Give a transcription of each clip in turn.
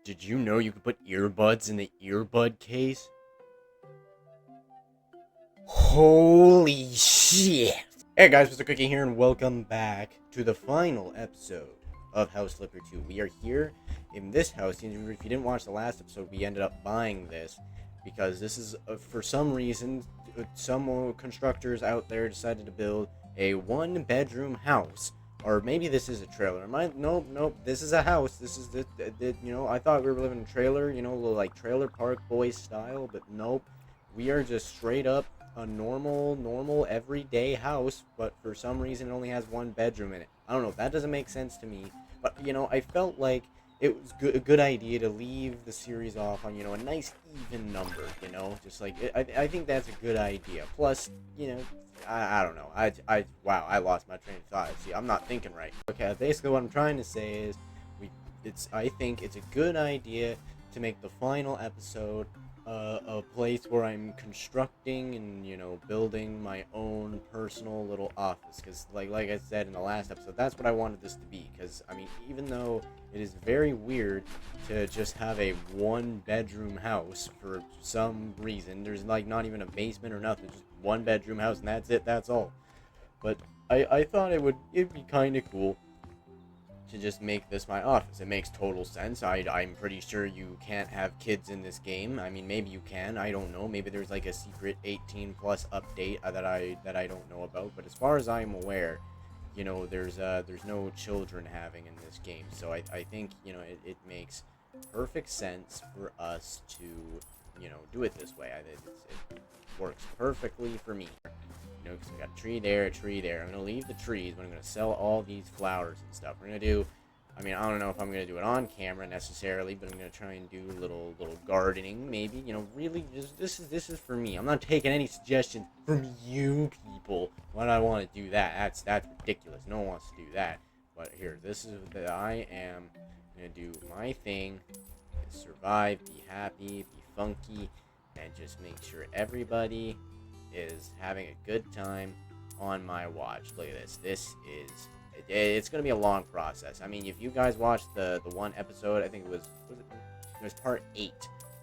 Did you know you could put earbuds in the earbud case? Holy shit! Hey guys, MrCookie here, and welcome back to the final episode of House Flipper 2. We are here in this house. If you didn't watch the last episode, we ended up buying this because this is, for some reason, some constructors out there decided to build a one-bedroom house. Or maybe this is a trailer. Nope. This is a house. This is I thought we were living in a trailer, like Trailer Park Boys style, but nope. We are just straight up a normal, everyday house, but for some reason it only has one bedroom in it. I don't know. That doesn't make sense to me. But, I felt like it was a good idea to leave the series off on, a nice even number, Just like, I think that's a good idea. Plus, I don't know. Wow, I lost my train of thought. See, I'm not thinking right. Okay, basically what I'm trying to say is, I think it's a good idea to make the final episode a place where I'm constructing and building my own personal little office. Because like I said in the last episode, that's what I wanted this to be. Because I mean, even though it is very weird to just have a one-bedroom house for some reason, there's like not even a basement or nothing, just one bedroom house and that's it, that's all. But I thought it'd be kind of cool to just make this my office. It makes total sense. I'm pretty sure you can't have kids in this game. I mean, maybe you can. I don't know. Maybe there's like a secret 18 plus update that I don't know about. But as far as I'm aware, there's no children having in this game. So I think it makes perfect sense for us to do it this way. It works perfectly for me. Because we got a tree there, a tree there. I'm going to leave the trees, but I'm going to sell all these flowers and stuff. We're going to do, I don't know if I'm going to do it on camera necessarily, but I'm going to try and do a little gardening, maybe. Really, this is for me. I'm not taking any suggestions from you people. Why do I want to do that? That's ridiculous. No one wants to do that. But here, this is that I am going to do my thing. Survive, be happy, be funky, and just make sure everybody is having a good time on my watch. Look at this. It's gonna be a long process. I mean, if you guys watched the one episode, I think it was part 8.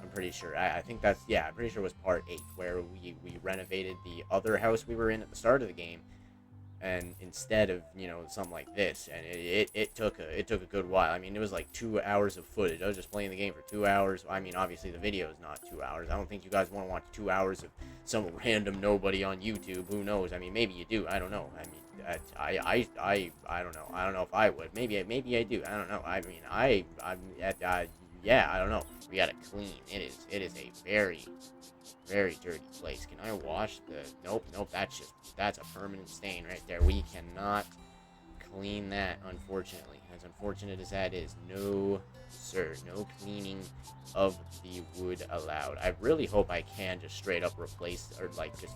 I'm pretty sure. I think I'm pretty sure it was part 8 where we renovated the other house we were in at the start of the game, and instead of something like this, and it took a good while. I mean, it was like 2 hours of footage. I was just playing the game for 2 hours. I mean, obviously the video is not 2 hours. I don't think you guys want to watch 2 hours of some random nobody on YouTube. Who knows? I mean, maybe you do. I don't know. I mean, I don't know. I don't know if I would. Maybe I do. I don't know. I mean, I don't know. We gotta clean. It is a very dirty place. Can I wash the... Nope, that's a permanent stain right there. We cannot clean that, unfortunately. As unfortunate as that is, no sir, no cleaning of the wood allowed. I really hope I can just straight up replace, or just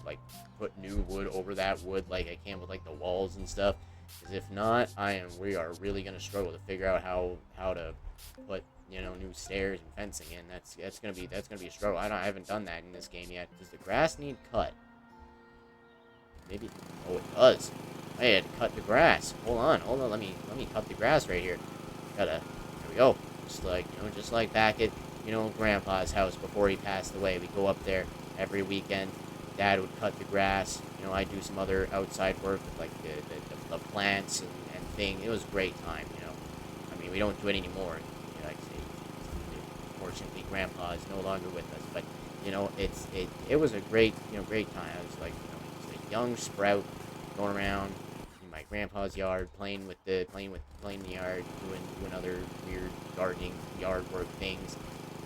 put new wood over that wood like I can with like the walls and stuff. Because if not, we are really gonna struggle to figure out how to put new stairs and fencing in. That's gonna be a struggle. I haven't done that in this game yet. Does the grass need cut? Maybe. Oh, it does. I had to cut the grass. Hold on. Let me cut the grass right here. There we go. Just like back at Grandpa's house before he passed away. We go up there every weekend. Dad would cut the grass. I do some other outside work with like the plants and thing. It was a great time. I mean, we don't do it anymore. Like I say, unfortunately, Grandpa is no longer with us. But it was a great great time. I was like just a young sprout going around in my grandpa's yard, playing in the yard, doing other weird gardening, yard work things,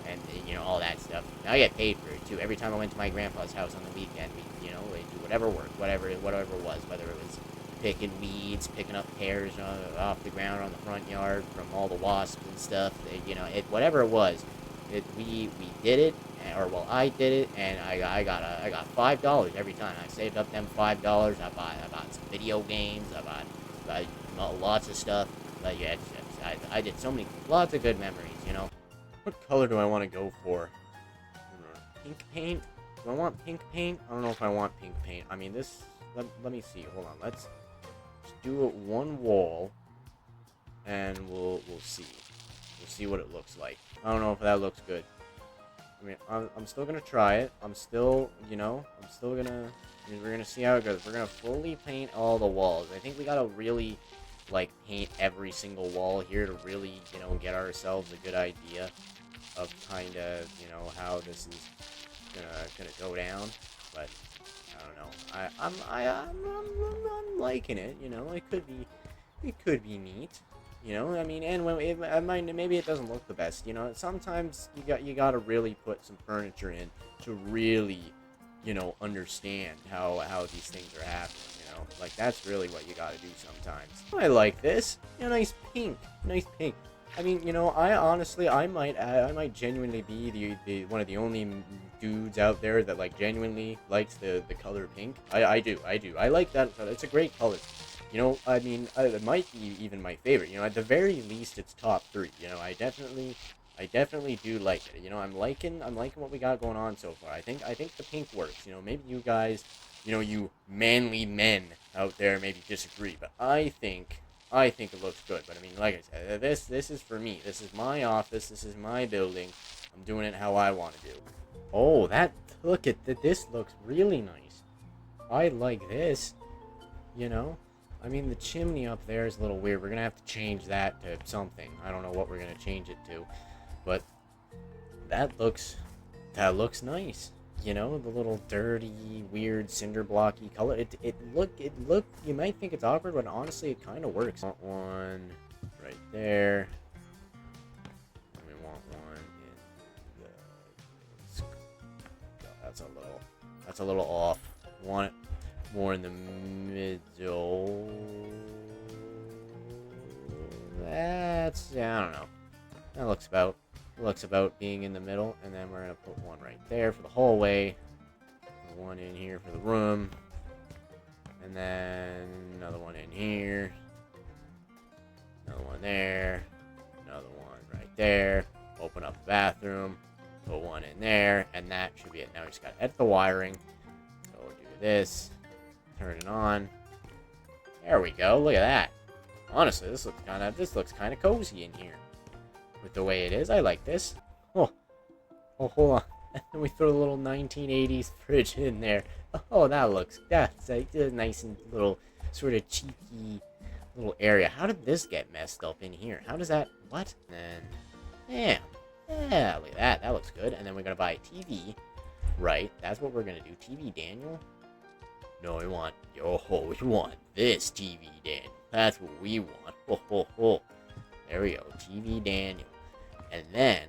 and all that stuff. Now I get paid for it too. Every time I went to my grandpa's house on the weekend, we do whatever work, whatever it was, whether it was picking weeds, picking up pears off the ground on the front yard from all the wasps and stuff. Whatever it was, we did it, I did it, and I got $5 every time. I saved up them $5. I bought some video games. I bought lots of stuff. But yeah, I did lots of good memories. What color do I want to go for? Pink paint? Do I want pink paint? I don't know if I want pink paint. I mean, let me see. Hold on. Let's do it one wall, and we'll see. We'll see what it looks like. I don't know if that looks good. I mean, I'm still gonna try it. I'm still, you know, we're gonna see how it goes. We're gonna fully paint all the walls. I think we gotta really, like, paint every single wall here to really, you know, get ourselves a good idea of kind of, you know, how this is gonna go down. But I don't know. I'm liking it. You know, it could be neat. You know, I mean, and when maybe it doesn't look the best. You know, sometimes you gotta really put some furniture in to really, you know, understand how these things are happening. You know, like that's really what you gotta do sometimes. I like this. You know, nice pink. I mean, you know, I might genuinely be the one of the only dudes out there that like genuinely likes the color pink. I do. I like that. It's a great color. You know, I mean, it might be even my favorite. You know, at the very least, it's top 3. You know, I definitely do like it. You know, I'm liking what we got going on so far. I think the pink works. You know, maybe you guys, you know, you manly men out there maybe disagree, but I think it looks good. But I mean, like I said, this is for me. This is my office. This is my building. I'm doing it how I want to do. Oh, look at that. This looks really nice. I like this. You know. I mean, the chimney up there is a little weird. We're going to have to change that to something. I don't know what we're going to change it to. But that looks nice. You know, the little dirty, weird, cinder blocky color. It look, you might think it's awkward, but honestly, it kind of works. Want one right there. And we want one in the... That's a little off. Want it more in the middle. That's, yeah, I don't know. That looks about being in the middle, and then we're gonna put one right there for the hallway, one in here for the room, and then another one in here, another one there, another one right there. Open up the bathroom, put one in there, and that should be it. Now we just gotta edit the wiring. So we'll do this. Turn it on. There we go. Look at that. Honestly, this looks kind of cozy in here. With the way it is, I like this. Oh, hold on. And then we throw a little 1980s fridge in there. Oh, that's a nice and little sort of cheeky little area. How did this get messed up in here? How does that? What? And then, yeah, look at that. That looks good. And then we're gonna buy a TV. Right. That's what we're gonna do. TV, Daniel. No, we want this TV, Daniel. That's what we want. There we go, TV Daniel. And then,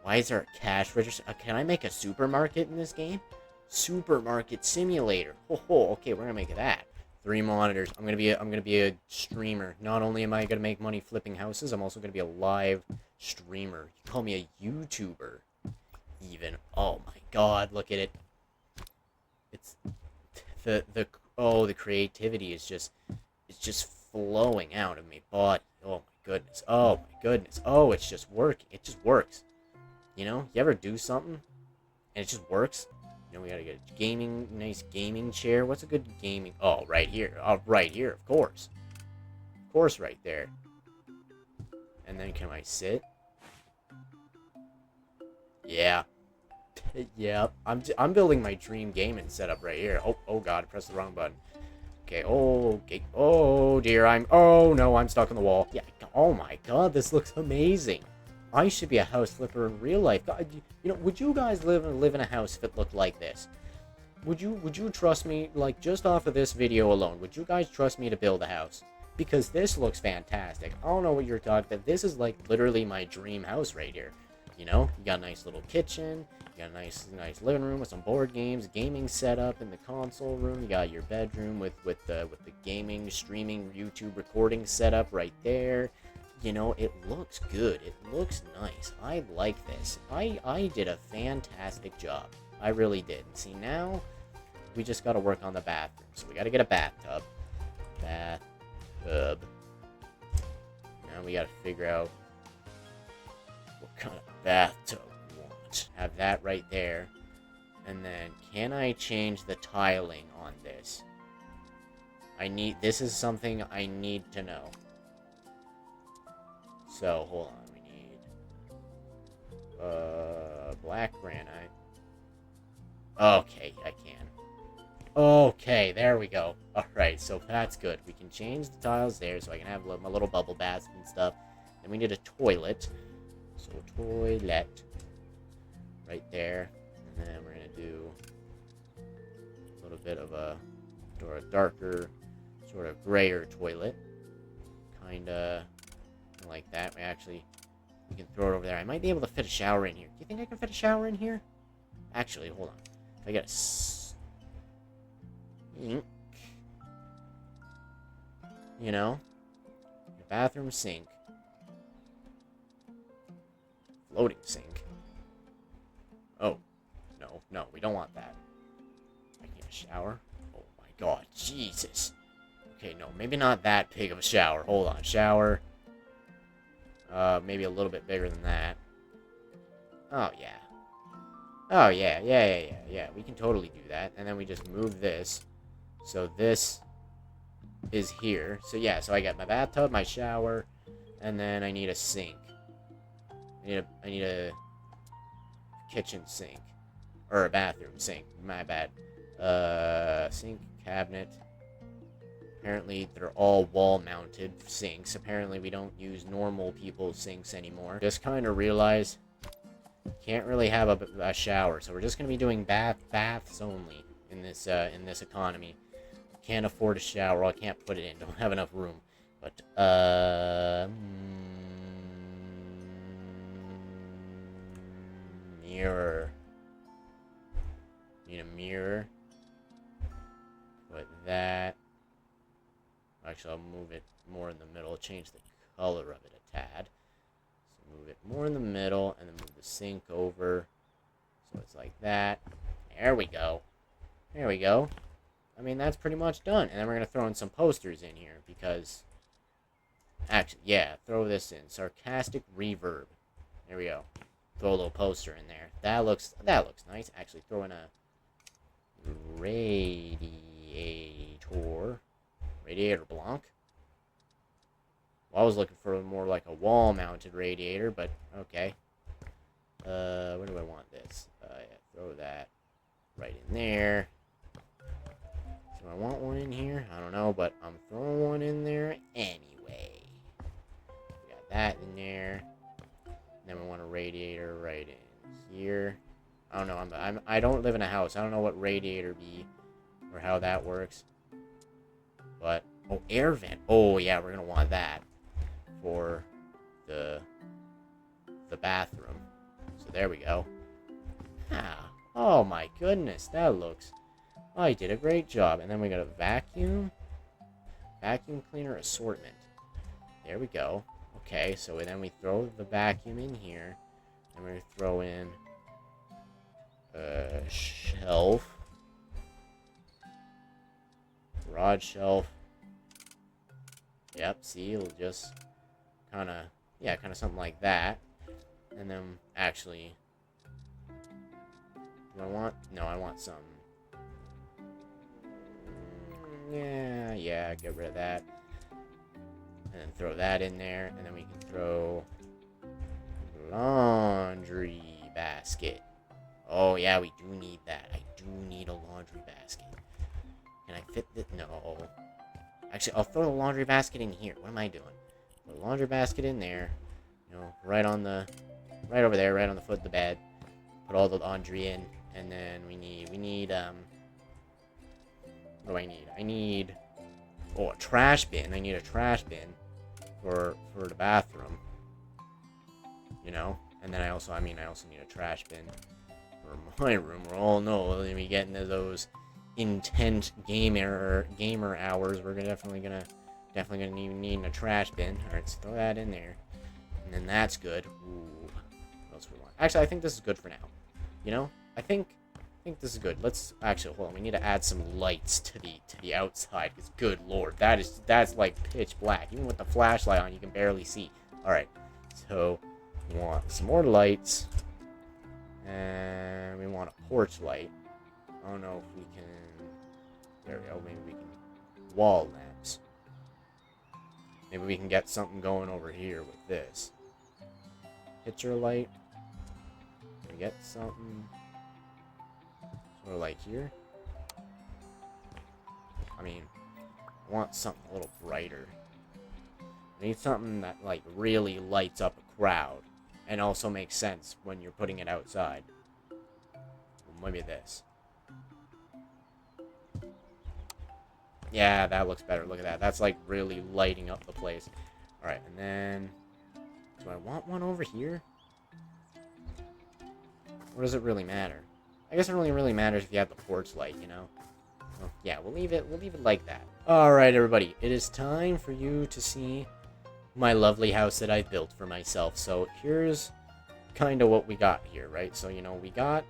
why is there a cash register? Can I make a supermarket in this game? Supermarket simulator. Okay, we're gonna make that. 3 monitors. I'm gonna be a streamer. Not only am I gonna make money flipping houses, I'm also gonna be a live streamer. You call me a YouTuber, even. Oh my God, look at it. It's the creativity is just flowing out of me body. Oh my goodness. Oh, it's just working. It just works. You know, you ever do something and it just works? You know, we gotta get a nice gaming chair. What's a good gaming? Oh, right here. Oh, right here, of course. Of course, right there. And then can I sit? Yeah. Yeah, I'm building my dream gaming setup right here. Oh God, I pressed the wrong button. Okay, oh dear, oh no, I'm stuck on the wall. Yeah, oh my God, this looks amazing. I should be a house flipper in real life. God, you know, would you guys live in a house if it looked like this? Would you trust me, like, just off of this video alone, would you guys trust me to build a house? Because this looks fantastic. I don't know what you're talking about. This is like literally my dream house right here. You know, you got a nice little kitchen. You got a nice living room with some board games, gaming setup in the console room. You got your bedroom with the gaming, streaming, YouTube recording setup right there. You know, it looks good. It looks nice. I like this. I did a fantastic job. I really did. And see, now we just got to work on the bathroom. So we got to get a bathtub. Bathtub. Now we got to figure out what kind of bathtub we want. Have that right there. And then, can I change the tiling on this? This is something I need to know. So, hold on. We black granite. Okay, I can. Okay, there we go. Alright, so that's good. We can change the tiles there so I can have my little bubble baths and stuff. Then we need a toilet. So, toilet. Right there. And then we're going to do a little bit of a darker, sort of grayer toilet. Kinda like that. We can throw it over there. I might be able to fit a shower in here. Do you think I can fit a shower in here? Actually, hold on. If I get a sink, you know, a bathroom sink, floating sink. Oh, no, we don't want that. I need a shower. Oh my god, Jesus. Okay, no, maybe not that big of a shower. Hold on, shower. Maybe a little bit bigger than that. Oh, yeah. Oh, yeah. We can totally do that. And then we just move this. So this is here. So, yeah, so I got my bathtub, my shower, and then I need a sink. I need a kitchen sink. Or a bathroom sink. My bad. Sink, cabinet. Apparently, they're all wall-mounted sinks. Apparently, we don't use normal people's sinks anymore. Just kind of realized can't really have a shower, so we're just gonna be doing baths only in this economy. Can't afford a shower. Well, I can't put it in. Don't have enough room. But mirror. Need a mirror. Put that. Actually, I'll move it more in the middle. Change the color of it a tad. So move it more in the middle, and then move the sink over. So it's like that. There we go. There we go. I mean, that's pretty much done. And then we're going to throw in some posters in here, because... Actually, yeah, throw this in. Sarcastic reverb. There we go. Throw a little poster in there. That looks nice. Actually, throw in a radiator blanc. Well, I was looking for more like a wall-mounted radiator, but okay. Where do I want this? Yeah, throw that right in there. Do I want one in here? I don't know, but I'm throwing one in there anyway. We got that in there. Then we want a radiator right in here. I don't know. I don't live in a house. I don't know what radiator be or how that works. But oh, air vent. Oh yeah, we're gonna want that for the bathroom. So there we go. Ah, oh my goodness, that looks. Oh, you did a great job. And then we got a vacuum cleaner assortment. There we go. Okay, so then we throw the vacuum in here, and we throw in a shelf, garage shelf. Yep, see, it'll just kind of something like that. And then actually, do I want? No, I want some. Yeah, get rid of that. And then throw that in there, and then we can throw laundry basket. Oh yeah, we do need that. I do need a laundry basket. Can I fit this? No. Actually, I'll throw the laundry basket in here. What am I doing? Put the laundry basket in there. You know, right over there, right on the foot of the bed. Put all the laundry in, and then we need what do I need? I need a trash bin. I need a trash bin for the bathroom. You know? And then I also need a trash bin for my room. We're all know when we get into those intense gamer hours, we're definitely gonna need a trash bin. Alright, so throw that in there. And then that's good. Ooh. What else we want? Actually, I think this is good for now. You know? I think this is good. Let's actually hold on. We need to add some lights to the outside. Because good lord, that's like pitch black. Even with the flashlight on, you can barely see. All right, so we want some more lights, and we want a porch light. I don't know if we can. There we go. Maybe we can wall lamps. Maybe we can get something going over here with this picture light. get something sort of like here. I mean, I want something a little brighter. I need something that, like, really lights up a crowd. And also makes sense when you're putting it outside. Maybe this. Yeah, that looks better. Look at that. That's, like, really lighting up the place. Alright, and then... do I want one over here? Or does it really matter? I guess it really matters if you have the porch light, you know? Well, yeah, we'll leave it like that. Alright, everybody. It is time for you to see my lovely house that I built for myself. So, here's kind of what we got here, right? So, you know, we got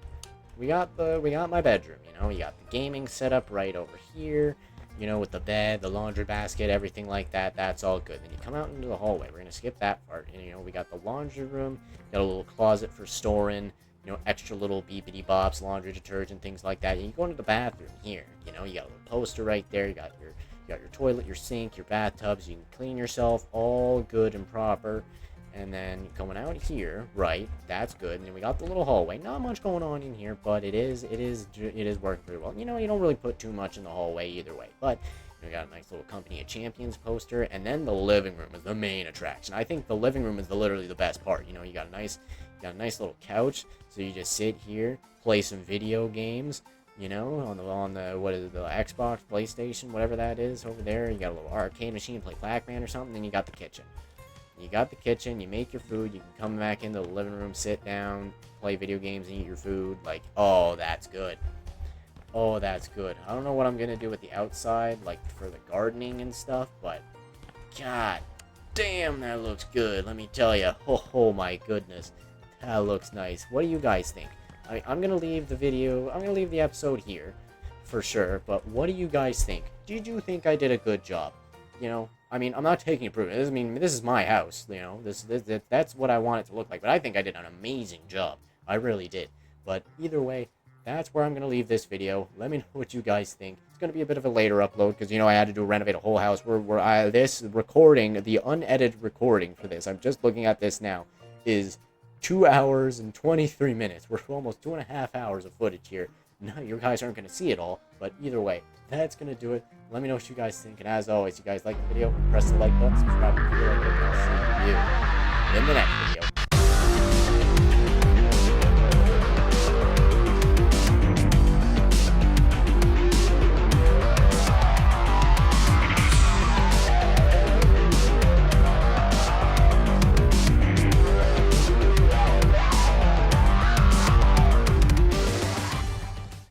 my bedroom, you know? We got the gaming setup right over here. You know, with the bed, the laundry basket, everything like that, that's all good. Then you come out into the hallway. We're going to skip that part. And, you know, we got the laundry room, got a little closet for storing, you know, extra little beepity bops, laundry detergent, things like that. And you go into the bathroom here, you know, you got a little poster right there. You got your toilet, your sink, your bathtubs. You can clean yourself, all good and proper. And then going out here, right, that's good. And then we got the little hallway. Not much going on in here, but it is working pretty well. You know, you don't really put too much in the hallway either way. But we got a nice little Company of Champions poster. And then the living room is the main attraction. I think the living room is literally the best part. You know, you got a nice little couch. So you just sit here, play some video games. You know, on the what is it, the Xbox, PlayStation, whatever that is over there. You got a little arcade machine, play Pac-Man or something. Then you got the kitchen. You got the kitchen, you make your food, you can come back into the living room, sit down, play video games, and eat your food. Like, oh, that's good. Oh, that's good. I don't know what I'm going to do with the outside, like, for the gardening and stuff, but, god damn, that looks good. Let me tell you. Oh my goodness. That looks nice. What do you guys think? I'm going to leave the episode here, for sure, but what do you guys think? Did you think I did a good job? You know, I mean, I'm not taking improvement. I mean, this is my house, you know. That's what I want it to look like. But I think I did an amazing job. I really did. But either way, that's where I'm going to leave this video. Let me know what you guys think. It's going to be a bit of a later upload because, you know, I had to renovate a whole house. This recording, the unedited recording for this, I'm just looking at this now, is 2 hours and 23 minutes. We're almost 2.5 hours of footage here. No, you guys aren't going to see it all. But either way, that's going to do it. Let me know what you guys think. And as always, you guys like the video, press the like button, subscribe if you like it, and I'll see you in the next